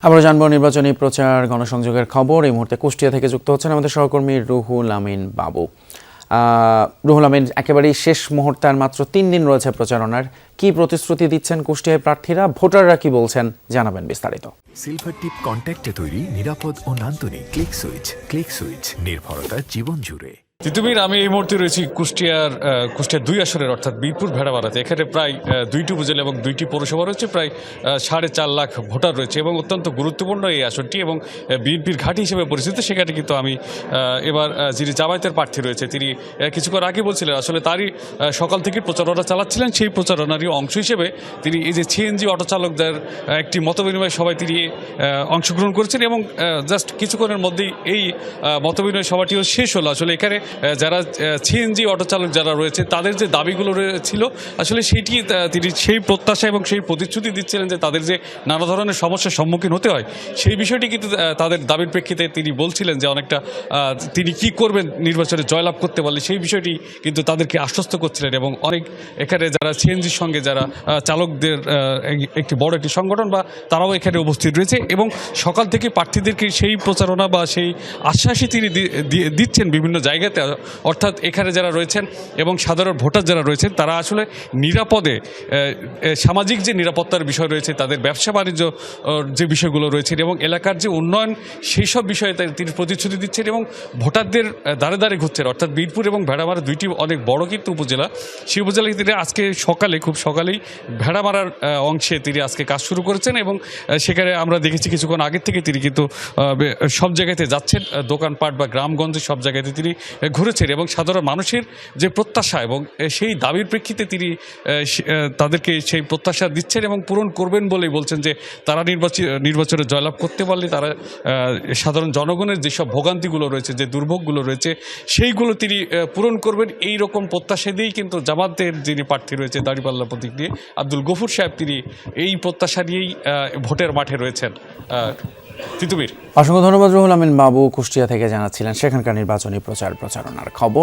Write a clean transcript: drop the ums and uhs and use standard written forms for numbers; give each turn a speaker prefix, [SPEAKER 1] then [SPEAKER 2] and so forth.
[SPEAKER 1] আমরা জানবো নির্বাচনী প্রচার গণসংযোগের খবর। এই মুহূর্তে কুষ্টিয়া থেকে যুক্ত হচ্ছেন আমাদের সহকর্মী রুহুল আমিন বাবু। রুহুল আমিন, একেবারেই শেষ মুহূর্তে আর মাত্র 3 দিন রয়েছে প্রচারণার। কি প্রতিশ্রুতি দিচ্ছেন কুষ্টিয়ায় প্রার্থীরা, ভোটাররা কি বলছেন, জানাবেন বিস্তারিত।
[SPEAKER 2] সিলভার টিপ কন্ট্যাক্টে তৈরি নিরাপদ ও নান্দনিক ক্লিক সুইচ নির্ভরতা জীবন জুড়ে।
[SPEAKER 3] তিতুমির, আমি এই মুহূর্তে রয়েছি কুষ্টিয়ার 2 আসনের অর্থাৎ বীরপুর ভেড়ামারাতে। এখানে প্রায় 2টি উপজেলা এবং 2টি পৌরসভা রয়েছে, প্রায় 4.5 লাখ ভোটার রয়েছে এবং অত্যন্ত গুরুত্বপূর্ণ এই আসনটি এবং বিএনপির ঘাঁটি হিসেবে পরিচিত। সেখানে কিন্তু আমি এবার যিনি জামায়াতের প্রার্থী রয়েছে তিনি কিছুক্ষণ আগে বলছিলেন আসলে তারই সকাল থেকে প্রচারণা চালাচ্ছিলেন। সেই প্রচারণারই অংশ হিসেবে তিনি এই যে সিএনজি অটো চালকদের একটি মতবিনিময় সভায় তিনি অংশগ্রহণ করেছেন এবং জাস্ট কিছুক্ষণের মধ্যেই এই মতবিনিময় সভাটিও শেষ হলো। আসলে এখানে যারা সিএনজি অটো চালক যারা রয়েছে তাদের যে দাবিগুলো ছিল আসলে সেইটি তিনি সেই প্রত্যাশা এবং সেই প্রতিশ্রুতি দিচ্ছিলেন যে তাদের যে নানা ধরনের সমস্যার সম্মুখীন হতে হয় সেই বিষয়টি কিন্তু তাদের দাবির প্রেক্ষিতে তিনি বলছিলেন যে অনেকটা তিনি কি করবেন নির্বাচনে জয়লাভ করতে পারলে সেই বিষয়টি কিন্তু তাদেরকে আশ্বস্ত করছিলেন। এবং অনেক এখানে যারা সিএনজির সঙ্গে যারা চালকদের একটি বড় একটি সংগঠন বা তারাও এখানে উপস্থিত রয়েছে এবং সকাল থেকে প্রার্থীদেরকে সেই প্রচারণা বা সেই আশ্বাসই তিনি দিচ্ছেন বিভিন্ন জায়গাতে। অর্থাৎ এখানে যারা রয়েছেন এবং সাধারণ ভোটার যারা রয়েছেন তারা আসলে নিরাপদে সামাজিক যে নিরাপত্তার বিষয় রয়েছে, তাদের ব্যবসা বাণিজ্য যে বিষয়গুলো রয়েছে এবং এলাকার যে উন্নয়ন সেই সব বিষয়ে তিনি প্রতিশ্রুতি দিচ্ছেন এবং ভোটারদের দ্বারে দ্বারে ঘুরছেন। অর্থাৎ বীরপুর এবং ভেড়ামারা 2টি অনেক বড় কিন্তু উপজেলা। সেই উপজেলায় তিনি আজকে খুব সকালেই ভেড়ামারার অংশে তিনি আজকে কাজ শুরু করেছেন এবং সেখানে আমরা দেখেছি কিছুক্ষণ আগের থেকে তিনি কিন্তু সব জায়গাতে যাচ্ছেন, দোকানপাট বা গ্রামগঞ্জে সব জায়গাতে তিনি ঘুরেছেন এবং সাধারণ মানুষের যে প্রত্যাশা এবং সেই দাবির প্রেক্ষিতে তিনি তাদেরকে সেই প্রত্যাশা দিচ্ছেন এবং পূরণ করবেন বলেই বলছেন যে তারা নির্বাচনে জয়লাভ করতে পারলে তারা সাধারণ জনগণের যেসব ভোগান্তিগুলো রয়েছে, যে দুর্ভোগগুলো রয়েছে সেইগুলো তিনি পূরণ করবেন। এই রকম প্রত্যাশা দিয়েই কিন্তু জামাতের যিনি প্রার্থী রয়েছে দাঁড়িপাল্লা প্রতীক নিয়ে আব্দুল গফুর সাহেব, তিনি এই প্রত্যাশা নিয়েই ভোটের মাঠে রয়েছেন। তিতুমির,
[SPEAKER 1] অসংখ্য ধন্যবাদ রুহুল আমিন বাবু, কুষ্টিয়া থেকে জানাচ্ছিলেন সেখানকার নির্বাচনী প্রচারণার খবর।